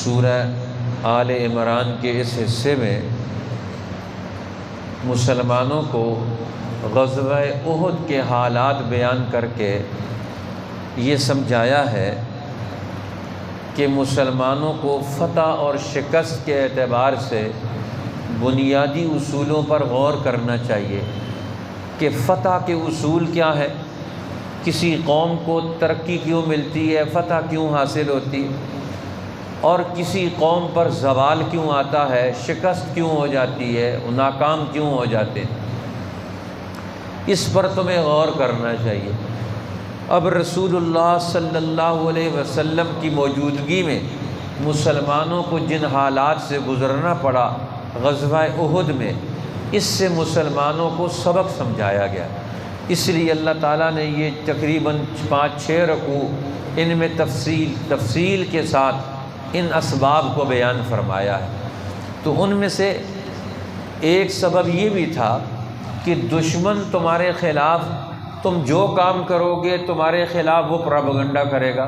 سورہ آل عمران کے اس حصے میں مسلمانوں کو غزوہ احد کے حالات بیان کر کے یہ سمجھایا ہے کہ مسلمانوں کو فتح اور شکست کے اعتبار سے بنیادی اصولوں پر غور کرنا چاہیے کہ فتح کے اصول کیا ہے، کسی قوم کو ترقی کیوں ملتی ہے، فتح کیوں حاصل ہوتی ہے، اور کسی قوم پر زوال کیوں آتا ہے، شکست کیوں ہو جاتی ہے، ناکام کیوں ہو جاتے ہیں۔ اس پر تمہیں غور کرنا چاہیے۔ اب رسول اللہ صلی اللہ علیہ وسلم کی موجودگی میں مسلمانوں کو جن حالات سے گزرنا پڑا غزوہ احد میں، اس سے مسلمانوں کو سبق سمجھایا گیا۔ اس لیے اللہ تعالیٰ نے یہ تقریباً 5-6 رکوع ان میں تفصیل کے ساتھ ان اسباب کو بیان فرمایا ہے۔ تو ان میں سے ایک سبب یہ بھی تھا کہ دشمن تمہارے خلاف تم جو کام کرو گے تمہارے خلاف وہ پروپیگنڈا کرے گا،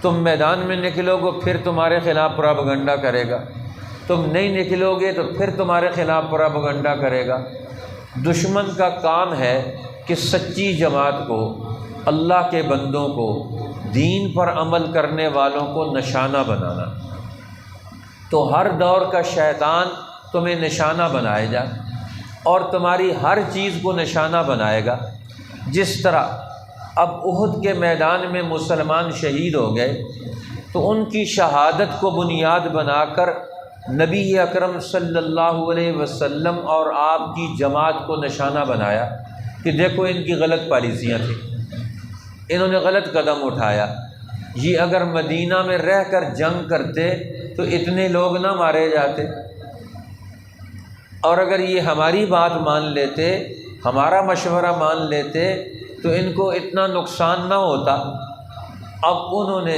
تم میدان میں نکلو گے پھر تمہارے خلاف پروپیگنڈا کرے گا، تم نہیں نکلو گے تو پھر تمہارے خلاف پروپیگنڈا کرے گا۔ دشمن کا کام ہے کہ سچی جماعت کو، اللہ کے بندوں کو، دین پر عمل کرنے والوں کو نشانہ بنانا۔ تو ہر دور کا شیطان تمہیں نشانہ بنائے گا اور تمہاری ہر چیز کو نشانہ بنائے گا۔ جس طرح اب احد کے میدان میں مسلمان شہید ہو گئے تو ان کی شہادت کو بنیاد بنا کر نبی اکرم صلی اللہ علیہ وسلم اور آپ کی جماعت کو نشانہ بنایا کہ دیکھو ان کی غلط پالیسیاں تھیں، انہوں نے غلط قدم اٹھایا، یہ اگر مدینہ میں رہ کر جنگ کرتے تو اتنے لوگ نہ مارے جاتے، اور اگر یہ ہماری بات مان لیتے، ہمارا مشورہ مان لیتے تو ان کو اتنا نقصان نہ ہوتا۔ اب انہوں نے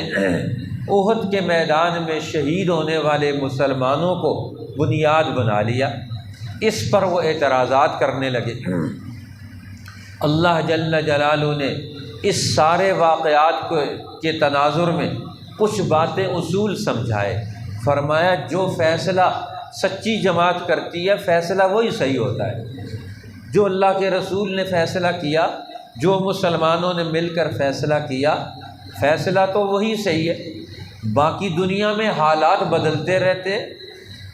احد کے میدان میں شہید ہونے والے مسلمانوں کو بنیاد بنا لیا۔ اس پر وہ اعتراضات کرنے لگے۔ اللہ جل جلالہ نے اس سارے واقعات کے تناظر میں کچھ باتیں اصول سمجھائے۔ فرمایا جو فیصلہ سچی جماعت کرتی ہے فیصلہ وہی صحیح ہوتا ہے۔ جو اللہ کے رسول نے فیصلہ کیا، جو مسلمانوں نے مل کر فیصلہ کیا، فیصلہ تو وہی صحیح ہے۔ باقی دنیا میں حالات بدلتے رہتے،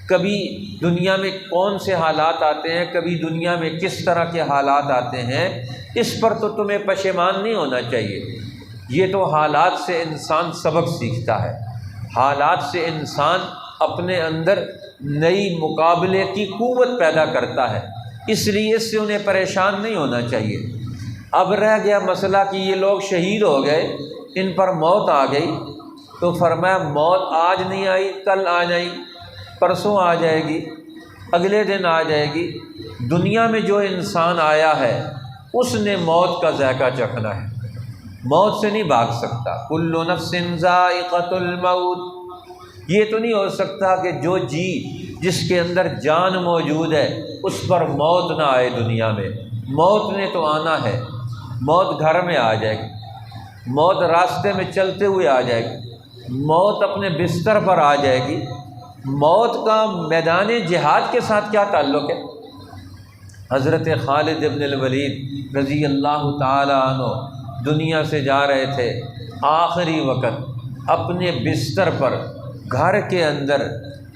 کبھی دنیا میں کون سے حالات آتے ہیں، کبھی دنیا میں کس طرح کے حالات آتے ہیں، اس پر تو تمہیں پشیمان نہیں ہونا چاہیے۔ یہ تو حالات سے انسان سبق سیکھتا ہے، حالات سے انسان اپنے اندر نئی مقابلے کی قوت پیدا کرتا ہے، اس لیے اس سے انہیں پریشان نہیں ہونا چاہیے۔ اب رہ گیا مسئلہ کہ یہ لوگ شہید ہو گئے، ان پر موت آ گئی، تو فرمایا موت آج نہیں آئی، کل آ جائے، پرسوں آ جائے گی، اگلے دن آ جائے گی۔ دنیا میں جو انسان آیا ہے اس نے موت کا ذائقہ چکھنا ہے، موت سے نہیں بھاگ سکتا۔ کل نفس ذائقۃ الموت، یہ تو نہیں ہو سکتا کہ جو جس کے اندر جان موجود ہے اس پر موت نہ آئے۔ دنیا میں موت نے تو آنا ہے، موت گھر میں آ جائے گی، موت راستے میں چلتے ہوئے آ جائے گی، موت اپنے بستر پر آ جائے گی۔ موت کا میدان جہاد کے ساتھ کیا تعلق ہے؟ حضرت خالد بن الولید رضی اللہ تعالی عنہ دنیا سے جا رہے تھے، آخری وقت اپنے بستر پر، گھر کے اندر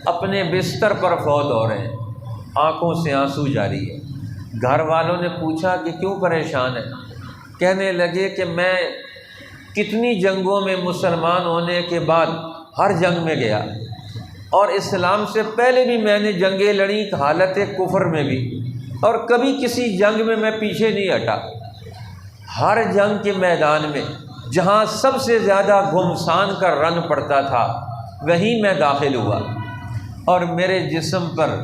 اپنے بستر پر فوت ہو رہے ہیں، آنکھوں سے آنسو جاری ہے۔ گھر والوں نے پوچھا کہ کیوں پریشان ہے؟ کہنے لگے کہ میں کتنی جنگوں میں مسلمان ہونے کے بعد ہر جنگ میں گیا، اور اسلام سے پہلے بھی میں نے جنگیں لڑیں حالت کفر میں بھی، اور کبھی کسی جنگ میں پیچھے نہیں ہٹا۔ ہر جنگ کے میدان میں جہاں سب سے زیادہ گھمسان کا رن پڑتا تھا وہیں میں داخل ہوا، اور میرے جسم پر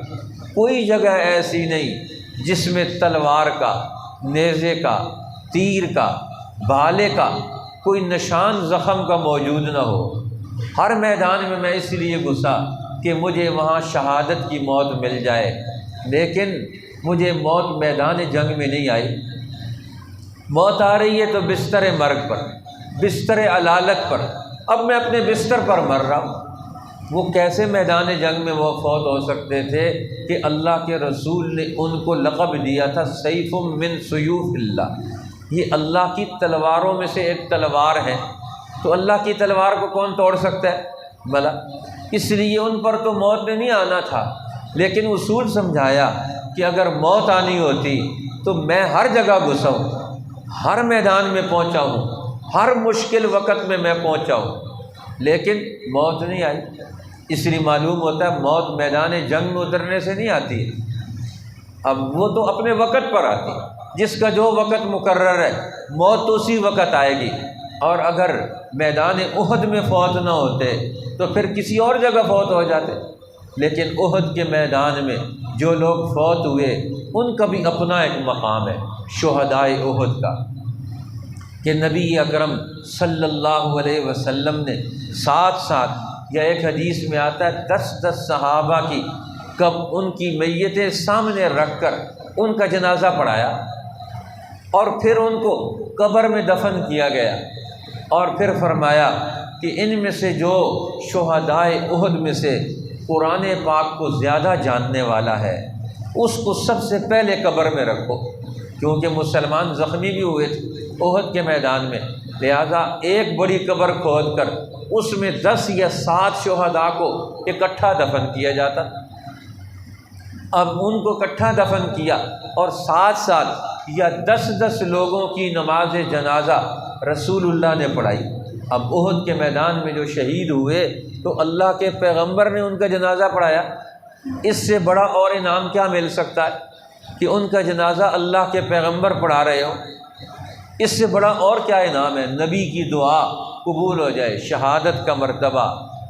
کوئی جگہ ایسی نہیں جس میں تلوار کا، نیزے کا، تیر کا، بھالے کا کوئی نشان زخم کا موجود نہ ہو۔ ہر میدان میں میں اس لیے گھسا کہ مجھے وہاں شہادت کی موت مل جائے، لیکن مجھے موت میدان جنگ میں نہیں آئی۔ موت آ رہی ہے تو بستر مرگ پر، بستر علالت پر، اب میں اپنے بستر پر مر رہا ہوں۔ وہ کیسے میدان جنگ میں وہ فوت ہو سکتے تھے کہ اللہ کے رسول نے ان کو لقب دیا تھا سیف من سیوف اللہ، یہ اللہ کی تلواروں میں سے ایک تلوار ہے، تو اللہ کی تلوار کو کون توڑ سکتا ہے بھلا؟ اس لیے ان پر تو موت نے نہیں آنا تھا، لیکن اصول سمجھایا کہ اگر موت آنی ہوتی تو میں ہر جگہ گھسا ہوں، ہر میدان میں پہنچا ہوں، ہر مشکل وقت میں پہنچا ہوں، لیکن موت نہیں آئی۔ اس لیے معلوم ہوتا ہے موت میدان جنگ میں اترنے سے نہیں آتی ہے، اب وہ تو اپنے وقت پر آتی ہے، جس کا جو وقت مقرر ہے موت تو اسی وقت آئے گی۔ اور اگر میدان احد میں فوت نہ ہوتے تو پھر کسی اور جگہ فوت ہو جاتے، لیکن احد کے میدان میں جو لوگ فوت ہوئے ان کا بھی اپنا ایک مقام ہے شہدائے احد کا، کہ نبی اکرم صلی اللہ علیہ وسلم نے ساتھ ساتھ، یا ایک حدیث میں آتا ہے 10 صحابہ کی کب ان کی میتیں سامنے رکھ کر ان کا جنازہ پڑھایا، اور پھر ان کو قبر میں دفن کیا گیا، اور پھر فرمایا کہ ان میں سے جو شہدائے احد میں سے قرآن پاک کو زیادہ جاننے والا ہے اس کو سب سے پہلے قبر میں رکھو، کیونکہ مسلمان زخمی بھی ہوئے تھے احد کے میدان میں، لہذا ایک بڑی قبر کھود کر اس میں 10 یا 7 شہداء کو اکٹھا دفن کیا جاتا۔ اب ان کو اکٹھا دفن کیا اور ساتھ ساتھ یا 10 لوگوں کی نماز جنازہ رسول اللہ نے پڑھائی۔ اب احد کے میدان میں جو شہید ہوئے تو اللہ کے پیغمبر نے ان کا جنازہ پڑھایا، اس سے بڑا اور انعام کیا مل سکتا ہے کہ ان کا جنازہ اللہ کے پیغمبر پڑھا رہے ہو؟ اس سے بڑا اور کیا انعام ہے؟ نبی کی دعا قبول ہو جائے، شہادت کا مرتبہ،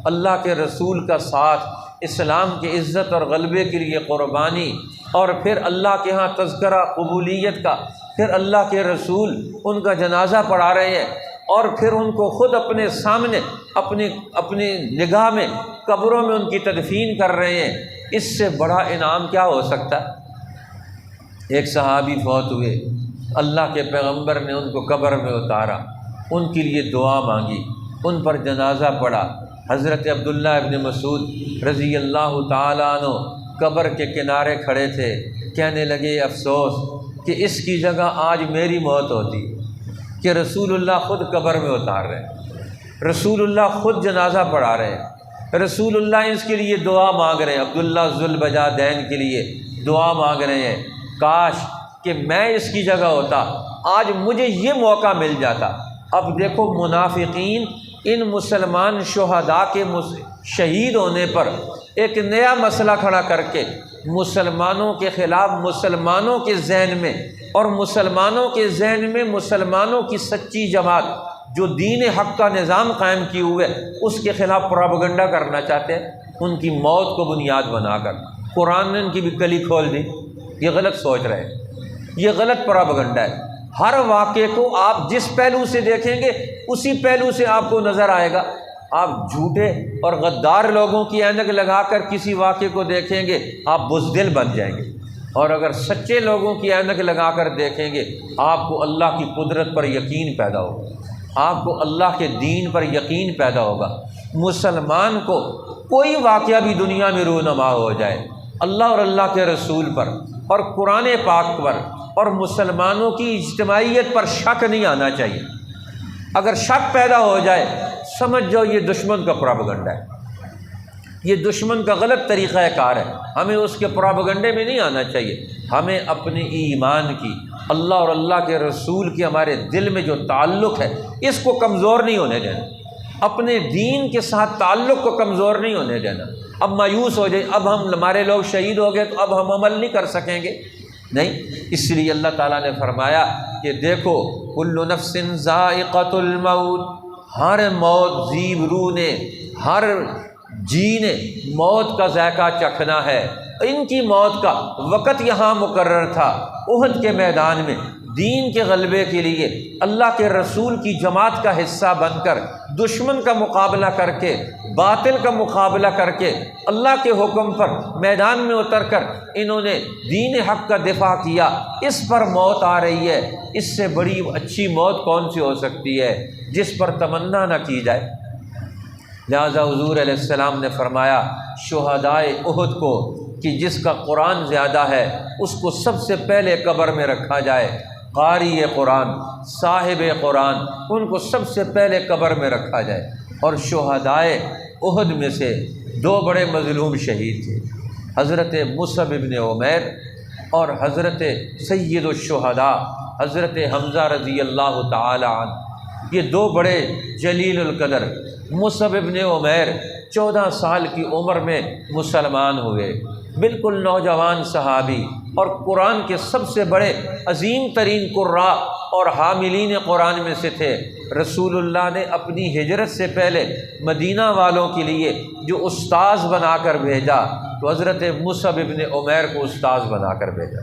اللہ کے رسول کا ساتھ، اسلام کی عزت اور غلبے کے لیے قربانی، اور پھر اللہ کے ہاں تذکرہ قبولیت کا، پھر اللہ کے رسول ان کا جنازہ پڑھا رہے ہیں، اور پھر ان کو خود اپنے سامنے اپنی نگاہ میں قبروں میں ان کی تدفین کر رہے ہیں۔ اس سے بڑا انعام کیا ہو سکتا ہے؟ ایک صحابی فوت ہوئے، اللہ کے پیغمبر نے ان کو قبر میں اتارا، ان کے لیے دعا مانگی، ان پر جنازہ پڑھا۔ حضرت عبداللہ ابن مسعود رضی اللہ تعالیٰ عنہ قبر کے کنارے کھڑے تھے، کہنے لگے افسوس کہ اس کی جگہ آج میری موت ہوتی کہ رسول اللہ خود قبر میں اتار رہے ہیں، رسول اللہ خود جنازہ پڑھا رہے ہیں، رسول اللہ اس کے لیے دعا مانگ رہے ہیں، عبداللہ ذوالبجادین کے لیے دعا مانگ رہے ہیں، کاش کہ میں اس کی جگہ ہوتا، آج مجھے یہ موقع مل جاتا۔ اب دیکھو منافقین ان مسلمان شہداء کے شہید ہونے پر ایک نیا مسئلہ کھڑا کر کے مسلمانوں کے خلاف مسلمانوں کے ذہن میں، اور مسلمانوں کے ذہن میں مسلمانوں کی سچی جماعت جو دین حق کا نظام قائم کیے ہوئے اس کے خلاف پروپیگنڈا کرنا چاہتے ہیں، ان کی موت کو بنیاد بنا کر۔ قرآن نے ان کی بھی کلی کھول دی، یہ غلط سوچ رہے ہیں، یہ غلط پروپیگنڈا ہے۔ ہر واقعے کو آپ جس پہلو سے دیکھیں گے اسی پہلو سے آپ کو نظر آئے گا۔ آپ جھوٹے اور غدار لوگوں کی اینک لگا کر کسی واقعے کو دیکھیں گے آپ بزدل بن جائیں گے، اور اگر سچے لوگوں کی اینک لگا کر دیکھیں گے آپ کو اللہ کی قدرت پر یقین پیدا ہوگا، آپ کو اللہ کے دین پر یقین پیدا ہوگا۔ مسلمان کو کوئی واقعہ بھی دنیا میں رونما ہو جائے، اللہ اور اللہ کے رسول پر اور قرآن پاک پر اور مسلمانوں کی اجتماعیت پر شک نہیں آنا چاہیے۔ اگر شک پیدا ہو جائے سمجھ جاؤ یہ دشمن کا پروپیگنڈا ہے، یہ دشمن کا غلط طریقہ کار ہے، ہمیں اس کے پروپیگنڈے میں نہیں آنا چاہیے۔ ہمیں اپنے ایمان کی، اللہ اور اللہ کے رسول کے ہمارے دل میں جو تعلق ہے اس کو کمزور نہیں ہونے دینا، اپنے دین کے ساتھ تعلق کو کمزور نہیں ہونے دینا۔ اب مایوس ہو جائے اب ہمارے لوگ شہید ہو گئے تو اب ہم عمل نہیں کر سکیں گے، نہیں۔ اس لیے اللہ تعالیٰ نے فرمایا کہ دیکھو کل نفس ذائقۃ الموت، ہر موت زیب روح نے، ہر جی نے موت کا ذائقہ چکھنا ہے۔ ان کی موت کا وقت یہاں مقرر تھا احد کے میدان میں، دین کے غلبے کے لیے اللہ کے رسول کی جماعت کا حصہ بن کر دشمن کا مقابلہ کر کے، باطل کا مقابلہ کر کے اللہ کے حکم پر میدان میں اتر کر انہوں نے دین حق کا دفاع کیا۔ اس پر موت آ رہی ہے، اس سے بڑی اچھی موت کون سی ہو سکتی ہے جس پر تمنا نہ کی جائے۔ لہٰذا حضور علیہ السلام نے فرمایا شہدائے احد کو کہ جس کا قرآن زیادہ ہے اس کو سب سے پہلے قبر میں رکھا جائے، قاری قرآن، صاحب قرآن، ان کو سب سے پہلے قبر میں رکھا جائے۔ اور شہدائے احد میں سے دو بڑے مظلوم شہید تھے، حضرت مصعب ابن عمیر اور حضرت سید الشہداء حضرت حمزہ رضی اللہ تعالی عنہ۔ یہ دو بڑے جلیل القدر۔ مصعب ابن عمیر 14 سال کی عمر میں مسلمان ہوئے، بالکل نوجوان صحابی، اور قرآن کے سب سے بڑے عظیم ترین قراء اور حاملین قرآن میں سے تھے۔ رسول اللہ نے اپنی ہجرت سے پہلے مدینہ والوں کے لیے جو استاذ بنا کر بھیجا تو حضرت مصعب ابن عمیر کو استاذ بنا کر بھیجا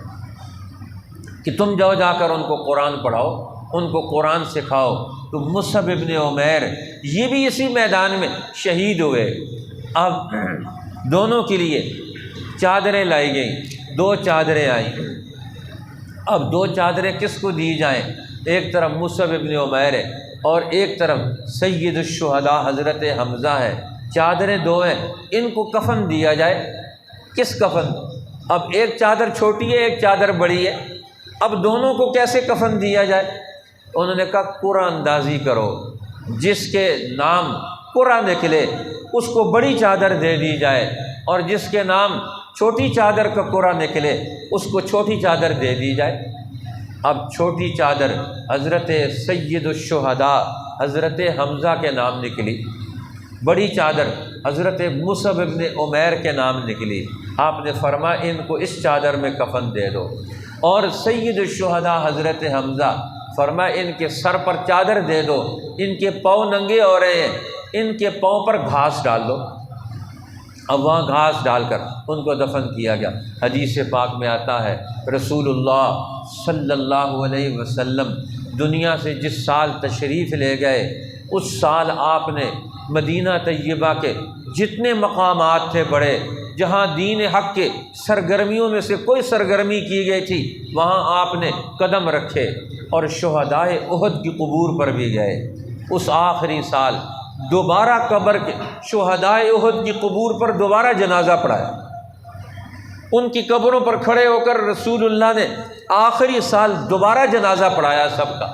کہ تم جاؤ جا کر ان کو قرآن پڑھاؤ، ان کو قرآن سکھاؤ۔ تو مصعب ابن عمیر یہ بھی اسی میدان میں شہید ہوئے۔ اب دونوں کے لیے چادریں لائی گئیں، 2 چادریں آئیں۔ اب 2 چادریں کس کو دی جائیں؟ ایک طرف مصعب ابن عمیر ہے اور ایک طرف سید الشہداء حضرت حمزہ ہے، چادریں 2 ہیں، ان کو کفن دیا جائے۔ کس کفن؟ اب ایک چادر چھوٹی ہے، ایک چادر بڑی ہے، اب دونوں کو کیسے کفن دیا جائے؟ انہوں نے کہا قرآن اندازی کرو، جس کے نام قرآن نکلے اس کو بڑی چادر دے دی جائے، اور جس کے نام چھوٹی چادر کا قرآن نکلے اس کو چھوٹی چادر دے دی جائے۔ اب چھوٹی چادر حضرت سید الشہداء حضرت حمزہ کے نام نکلی، بڑی چادر حضرت مصعب ابن عمیر کے نام نکلی۔ آپ نے فرمایا ان کو اس چادر میں کفن دے دو، اور سید الشہداء حضرت حمزہ فرمایا ان کے سر پر چادر دے دو، ان کے پاؤں ننگے ہو رہے ہیں، ان کے پاؤں پر گھاس ڈال دو۔ اب وہاں گھاس ڈال کر ان کو دفن کیا گیا۔ حدیث پاک میں آتا ہے رسول اللہ صلی اللہ علیہ وسلم دنیا سے جس سال تشریف لے گئے اس سال آپ نے مدینہ طیبہ کے جتنے مقامات تھے بڑے، جہاں دین حق کے سرگرمیوں میں سے کوئی سرگرمی کی گئی تھی، وہاں آپ نے قدم رکھے، اور شہدائے احد کی قبور پر بھی گئے۔ اس آخری سال دوبارہ قبر کے شہدائے احد کی قبور پر دوبارہ جنازہ پڑھایا، ان کی قبروں پر کھڑے ہو کر رسول اللہ نے آخری سال دوبارہ جنازہ پڑھایا سب کا،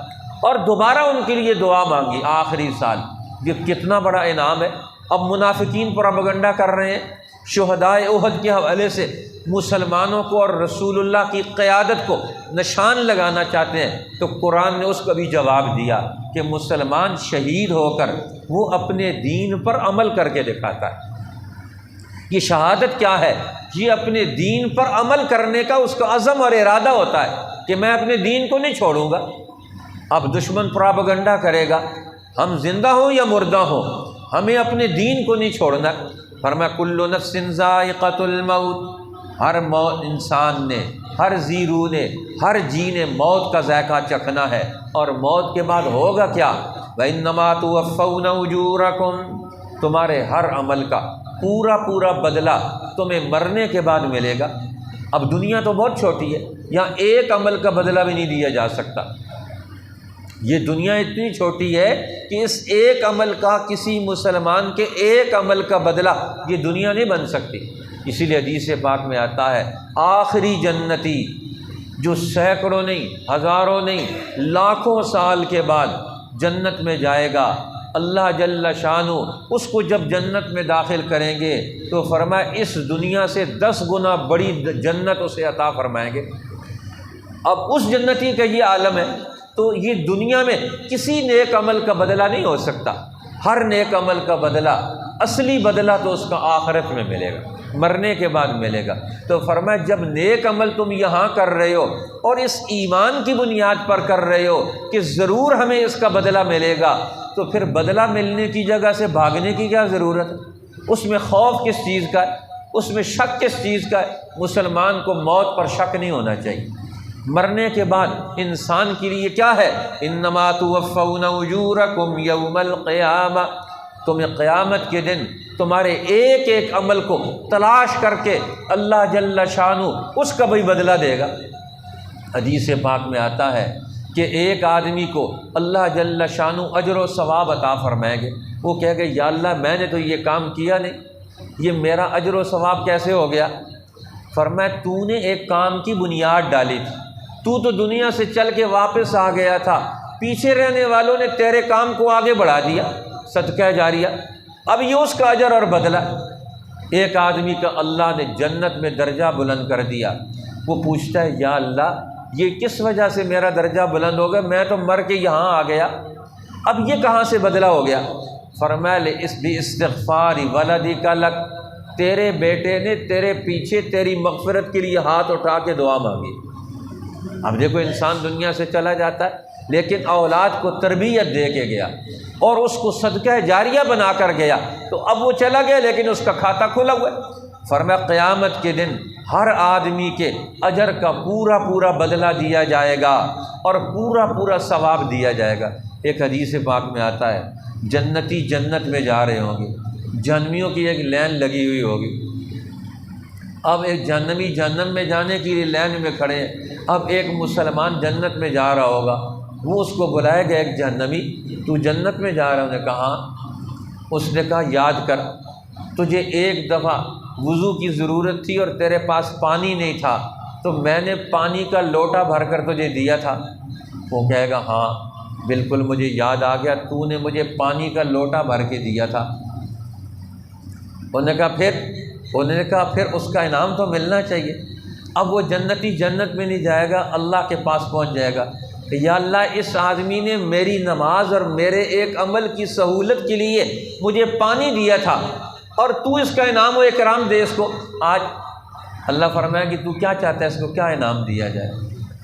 اور دوبارہ ان کے لیے دعا مانگی آخری سال۔ یہ کتنا بڑا انعام ہے۔ اب منافقین پروپیگنڈا کر رہے ہیں، شہدائے احد کے حوالے سے مسلمانوں کو اور رسول اللہ کی قیادت کو نشان لگانا چاہتے ہیں، تو قرآن نے اس کا بھی جواب دیا کہ مسلمان شہید ہو کر وہ اپنے دین پر عمل کر کے دکھاتا ہے۔ یہ شہادت کیا ہے؟ یہ اپنے دین پر عمل کرنے کا اس کا عزم اور ارادہ ہوتا ہے کہ میں اپنے دین کو نہیں چھوڑوں گا۔ اب دشمن پروپیگنڈا کرے گا، ہم زندہ ہوں یا مردہ ہوں، ہمیں اپنے دین کو نہیں چھوڑنا۔ فرمایا کل نفس ذائقۃ الموت، ہر انسان نے، ہر ذی روح نے، ہر جی نے موت کا ذائقہ چکھنا ہے، اور موت کے بعد ہوگا کیا؟ وَإِنَّمَا تُوَفَّوْنَ أُجُورَكُمْ، تمہارے ہر عمل کا پورا پورا بدلہ تمہیں مرنے کے بعد ملے گا۔ اب دنیا تو بہت چھوٹی ہے، یہاں ایک عمل کا بدلہ بھی نہیں دیا جا سکتا۔ یہ دنیا اتنی چھوٹی ہے کہ اس ایک عمل کا، کسی مسلمان کے ایک عمل کا بدلہ یہ دنیا نہیں بن سکتی۔ اسی لیے حدیث پاک میں آتا ہے آخری جنتی جو سینکڑوں نہیں، ہزاروں نہیں، لاکھوں سال کے بعد جنت میں جائے گا، اللہ جل شانہ اس کو جب جنت میں داخل کریں گے تو فرمایا اس دنیا سے 10 گنا بڑی جنت اسے عطا فرمائیں گے۔ اب اس جنتی کا یہ عالم ہے، تو یہ دنیا میں کسی نیک عمل کا بدلہ نہیں ہو سکتا۔ ہر نیک عمل کا بدلہ، اصلی بدلہ تو اس کا آخرت میں ملے گا، مرنے کے بعد ملے گا۔ تو فرمایا جب نیک عمل تم یہاں کر رہے ہو اور اس ایمان کی بنیاد پر کر رہے ہو کہ ضرور ہمیں اس کا بدلہ ملے گا، تو پھر بدلہ ملنے کی جگہ سے بھاگنے کی کیا ضرورت ہے؟ اس میں خوف کس چیز کا ہے؟ اس میں شک کس چیز کا ہے؟ مسلمان کو موت پر شک نہیں ہونا چاہیے۔ مرنے کے بعد انسان کے لیے کیا ہے؟ انما توفون اجورکم یوم القیامہ، تمہیں قیامت کے دن تمہارے ایک ایک عمل کو تلاش کر کے اللہ جل شانہ اس کا بھی بدلہ دے گا۔ حدیث پاک میں آتا ہے کہ ایک آدمی کو اللہ جل شانہ اجر و ثواب عطا فرمائیں گے، وہ کہے گا یا اللہ میں نے تو یہ کام کیا نہیں، یہ میرا اجر و ثواب کیسے ہو گیا؟ فرمایا تو نے ایک کام کی بنیاد ڈالی تھی، تو دنیا سے چل کے واپس آ گیا تھا، پیچھے رہنے والوں نے تیرے کام کو آگے بڑھا دیا، صدقہ جاریہ، اب یہ اس کا اجر اور بدلہ۔ ایک آدمی کا اللہ نے جنت میں درجہ بلند کر دیا، وہ پوچھتا ہے یا اللہ یہ کس وجہ سے میرا درجہ بلند ہو گیا؟ میں تو مر کے یہاں آ گیا، اب یہ کہاں سے بدلہ ہو گیا؟ فرمایا اس باستغفار ولدک لک، تیرے بیٹے نے تیرے پیچھے تیری مغفرت کے لیے ہاتھ اٹھا کے دعا مانگی۔ اب دیکھو انسان دنیا سے چلا جاتا ہے لیکن اولاد کو تربیت دے کے گیا اور اس کو صدقہ جاریہ بنا کر گیا، تو اب وہ چلا گیا لیکن اس کا کھاتا کھلا ہوا ہے۔ فرمایا قیامت کے دن ہر آدمی کے اجر کا پورا پورا بدلہ دیا جائے گا اور پورا پورا ثواب دیا جائے گا۔ ایک حدیث پاک میں آتا ہے جنتی جنت میں جا رہے ہوں گے، جہنمیوں کی ایک لائن لگی ہوئی ہوگی، اب ایک جہنمی جہنم میں جانے کے لیے لائن میں کھڑے ہیں، اب ایک مسلمان جنت میں جا رہا ہوگا، وہ اس کو بلائے گا ایک جہنمی، تو جنت میں جا رہا ہے؟ نے کہا اس نے کہا یاد کر تجھے ایک دفعہ وضو کی ضرورت تھی اور تیرے پاس پانی نہیں تھا تو میں نے پانی کا لوٹا بھر کر تجھے دیا تھا۔ وہ کہے گا ہاں بالکل مجھے یاد آ گیا، تو نے مجھے پانی کا لوٹا بھر کے دیا تھا۔ انہوں نے کہا پھر اس کا انعام تو ملنا چاہیے۔ اب وہ جنتی جنت میں نہیں جائے گا، اللہ کے پاس پہنچ جائے گا کہ یا اللہ اس آدمی نے میری نماز اور میرے ایک عمل کی سہولت کے لیے مجھے پانی دیا تھا اور تو اس کا انعام و اکرام دے اس کو آج۔ اللہ فرمایا کہ تو کیا چاہتا ہے، اس کو کیا انعام دیا جائے؟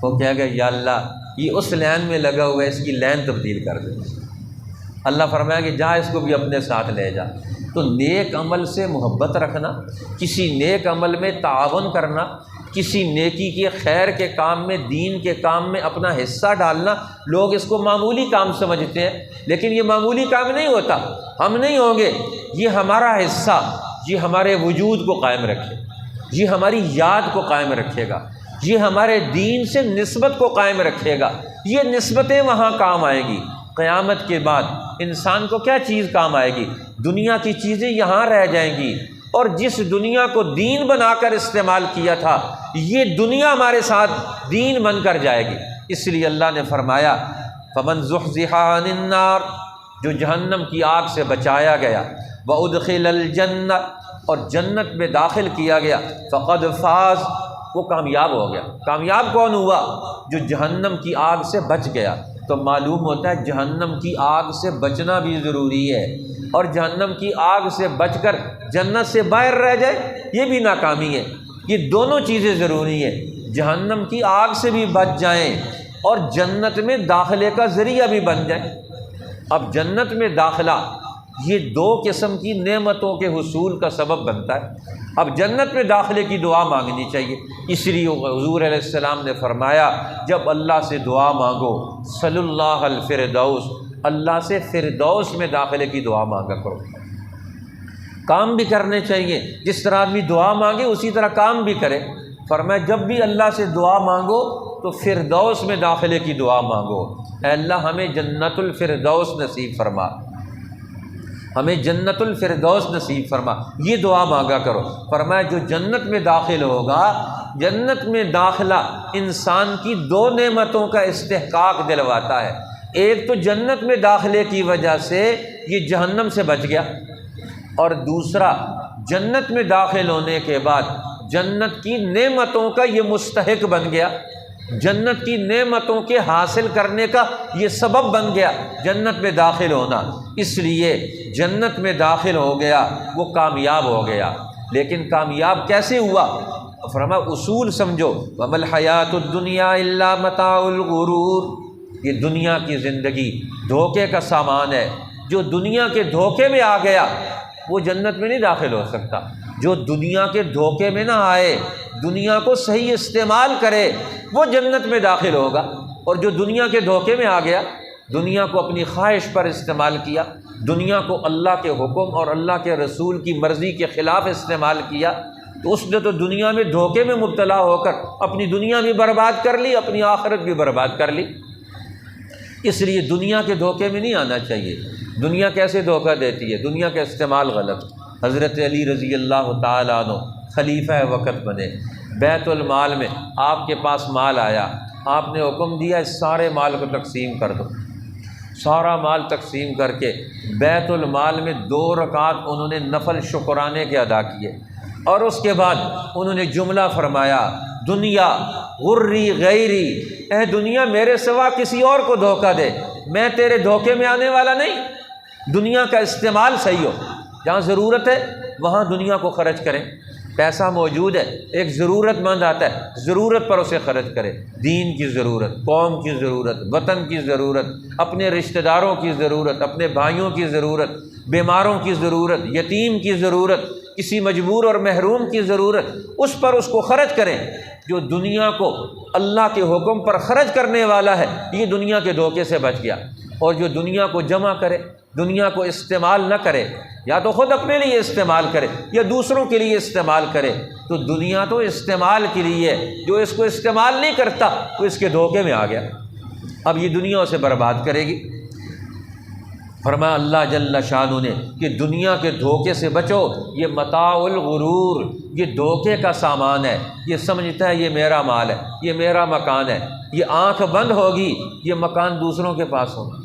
وہ کہے گا یا اللہ یہ اس لائن میں لگا ہوا ہے، اس کی لائن تبدیل کر دے۔ اللہ فرمایا کہ جا اس کو بھی اپنے ساتھ لے جا۔ تو نیک عمل سے محبت رکھنا، کسی نیک عمل میں تعاون کرنا، کسی نیکی کے خیر کے کام میں، دین کے کام میں اپنا حصہ ڈالنا، لوگ اس کو معمولی کام سمجھتے ہیں لیکن یہ معمولی کام نہیں ہوتا۔ ہم نہیں ہوں گے، یہ ہمارا حصہ، یہ ہمارے وجود کو قائم رکھے، یہ ہماری یاد کو قائم رکھے گا، یہ ہمارے دین سے نسبت کو قائم رکھے گا، یہ نسبتیں وہاں کام آئیں گی۔ قیامت کے بعد انسان کو کیا چیز کام آئے گی؟ دنیا کی چیزیں یہاں رہ جائیں گی، اور جس دنیا کو دین بنا کر استعمال کیا تھا یہ دنیا ہمارے ساتھ دین بن کر جائے گی۔ اس لیے اللہ نے فرمایا فمن زحزح عن النار، جو جہنم کی آگ سے بچایا گیا، وادخل الجنہ، اور جنت میں داخل کیا گیا، فقد فاز، وہ کامیاب ہو گیا۔ کامیاب کون ہوا؟ جو جہنم کی آگ سے بچ گیا۔ تو معلوم ہوتا ہے جہنم کی آگ سے بچنا بھی ضروری ہے، اور جہنم کی آگ سے بچ کر جنت سے باہر رہ جائے یہ بھی ناکامی ہے۔ یہ دونوں چیزیں ضروری ہیں، جہنم کی آگ سے بھی بچ جائیں اور جنت میں داخلے کا ذریعہ بھی بن جائیں۔ اب جنت میں داخلہ یہ دو قسم کی نعمتوں کے حصول کا سبب بنتا ہے۔ اب جنت میں داخلے کی دعا مانگنی چاہیے، اس لیے حضور علیہ السلام نے فرمایا جب اللہ سے دعا مانگو صلی اللہ الفردوس، اللہ سے فردوس میں داخلے کی دعا مانگا کرو۔ کام بھی کرنے چاہیے، جس طرح آدمی دعا مانگے اسی طرح کام بھی کرے۔ فرمایا جب بھی اللہ سے دعا مانگو تو فردوس میں داخلے کی دعا مانگو، اے اللہ ہمیں جنت الفردوس نصیب فرما، ہمیں جنت الفردوس نصیب فرما، یہ دعا مانگا کرو۔ فرمایا جو جنت میں داخل ہوگا، جنت میں داخلہ انسان کی دو نعمتوں کا استحقاق دلواتا ہے۔ ایک تو جنت میں داخلے کی وجہ سے یہ جہنم سے بچ گیا، اور دوسرا جنت میں داخل ہونے کے بعد جنت کی نعمتوں کا یہ مستحق بن گیا، جنت کی نعمتوں کے حاصل کرنے کا یہ سبب بن گیا جنت میں داخل ہونا۔ اس لیے جنت میں داخل ہو گیا وہ کامیاب ہو گیا۔ لیکن کامیاب کیسے ہوا؟ فرمایا اصول سمجھو، وَمَا الْحَيَاةُ الدُّنْيَا إِلَّا مَتَاعُ الْغُرُورِ، یہ دنیا کی زندگی دھوکے کا سامان ہے۔ جو دنیا کے دھوکے میں آ گیا وہ جنت میں نہیں داخل ہو سکتا۔ جو دنیا کے دھوکے میں نہ آئے، دنیا کو صحیح استعمال کرے، وہ جنت میں داخل ہوگا۔ اور جو دنیا کے دھوکے میں آ گیا، دنیا کو اپنی خواہش پر استعمال کیا، دنیا کو اللہ کے حکم اور اللہ کے رسول کی مرضی کے خلاف استعمال کیا، تو اس نے تو دنیا میں دھوکے میں مبتلا ہو کر اپنی دنیا بھی برباد کر لی، اپنی آخرت بھی برباد کر لی۔ اس لیے دنیا کے دھوکے میں نہیں آنا چاہیے۔ دنیا کیسے دھوکہ دیتی ہے؟ دنیا کا استعمال غلط۔ حضرت علی رضی اللہ تعالیٰ عنہ خلیفہ وقت بنے، بیت المال میں آپ کے پاس مال آیا، آپ نے حکم دیا اس سارے مال کو تقسیم کر دو۔ سارا مال تقسیم کر کے بیت المال میں 2 رکعت انہوں نے نفل شکرانے کے ادا کیے، اور اس کے بعد انہوں نے جملہ فرمایا، دنیا غری غیری، اے دنیا میرے سوا کسی اور کو دھوکہ دے، میں تیرے دھوکے میں آنے والا نہیں۔ دنیا کا استعمال صحیح ہو، جہاں ضرورت ہے وہاں دنیا کو خرچ کریں۔ پیسہ موجود ہے، ایک ضرورت مند آتا ہے، ضرورت پر اسے خرچ کرے۔ دین کی ضرورت، قوم کی ضرورت، وطن کی ضرورت، اپنے رشتہ داروں کی ضرورت، اپنے بھائیوں کی ضرورت، بیماروں کی ضرورت، یتیم کی ضرورت، کسی مجبور اور محروم کی ضرورت، اس پر اس کو خرچ کریں۔ جو دنیا کو اللہ کے حکم پر خرچ کرنے والا ہے یہ دنیا کے دھوکے سے بچ گیا، اور جو دنیا کو جمع کرے، دنیا کو استعمال نہ کرے، یا تو خود اپنے لیے استعمال کرے یا دوسروں کے لیے استعمال کرے، تو دنیا تو استعمال کے لیے ہے، جو اس کو استعمال نہیں کرتا وہ اس کے دھوکے میں آ گیا، اب یہ دنیا اسے برباد کرے گی۔ فرمایا اللہ جل شانہ نے کہ دنیا کے دھوکے سے بچو، یہ متاع الغرور، یہ دھوکے کا سامان ہے، یہ سمجھتا ہے یہ میرا مال ہے، یہ میرا مکان ہے، یہ آنکھ بند ہوگی یہ مکان دوسروں کے پاس ہوگا۔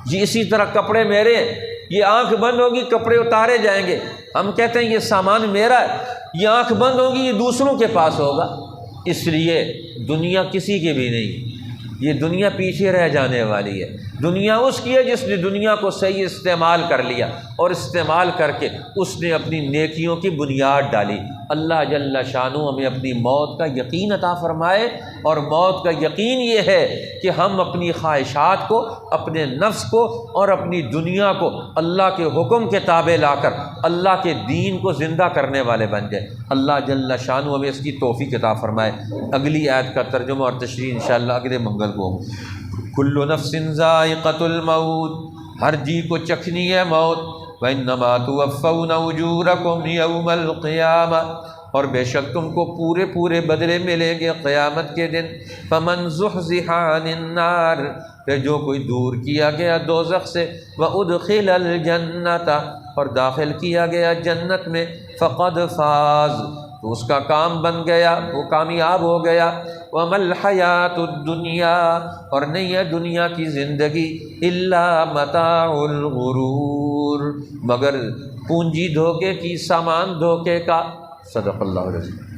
جی اسی طرح کپڑے میرے ہیں، یہ آنکھ بند ہوگی کپڑے اتارے جائیں گے، ہم کہتے ہیں یہ سامان میرا ہے، یہ آنکھ بند ہوگی یہ دوسروں کے پاس ہوگا۔ اس لیے دنیا کسی کی بھی نہیں، یہ دنیا پیچھے رہ جانے والی ہے۔ دنیا اس کی ہے جس نے دنیا کو صحیح استعمال کر لیا، اور استعمال کر کے اس نے اپنی نیکیوں کی بنیاد ڈالی۔ اللہ جل شانہ ہمیں اپنی موت کا یقین عطا فرمائے، اور موت کا یقین یہ ہے کہ ہم اپنی خواہشات کو، اپنے نفس کو اور اپنی دنیا کو اللہ کے حکم کے تابع لا کر اللہ کے دین کو زندہ کرنے والے بن جائے۔ اللہ جل شانہ ہمیں اس کی توفیق عطا فرمائے۔ اگلی آیت کا ترجمہ اور تشریح انشاءاللہ اگلے منگل کو ہوں۔ کل نفس ذائقۃ الموت، ہر جی کو چکھنی ہے موت۔ وَإِنَّمَا تُوَفَّوْنَ أُجُورَكُمْ يَوْمَ الْقِيَامَةِ، اور بے شک تم کو پورے بدلے ملیں گے قیامت کے دن۔ فَمَنْ زُحْزِحَ عَنِ النَّارِ، کہ جو کوئی دور کیا گیا دوزخ سے، وَأُدْخِلَ الْجَنَّةَ، اور داخل کیا گیا جنت میں، فَقَدْ فَازَ، تو اس کا کام بن گیا، وہ کامیاب ہو گیا۔ وَمَا الْحَيَاةُ الدُّنْيَا، اور نہیں ہے دنیا کی زندگی، إِلَّا مَتَاعُ الْغُرُورِ، مگر پونجی دھوکے کی، سامان دھوکے کا۔ صدق اللہ العظیم۔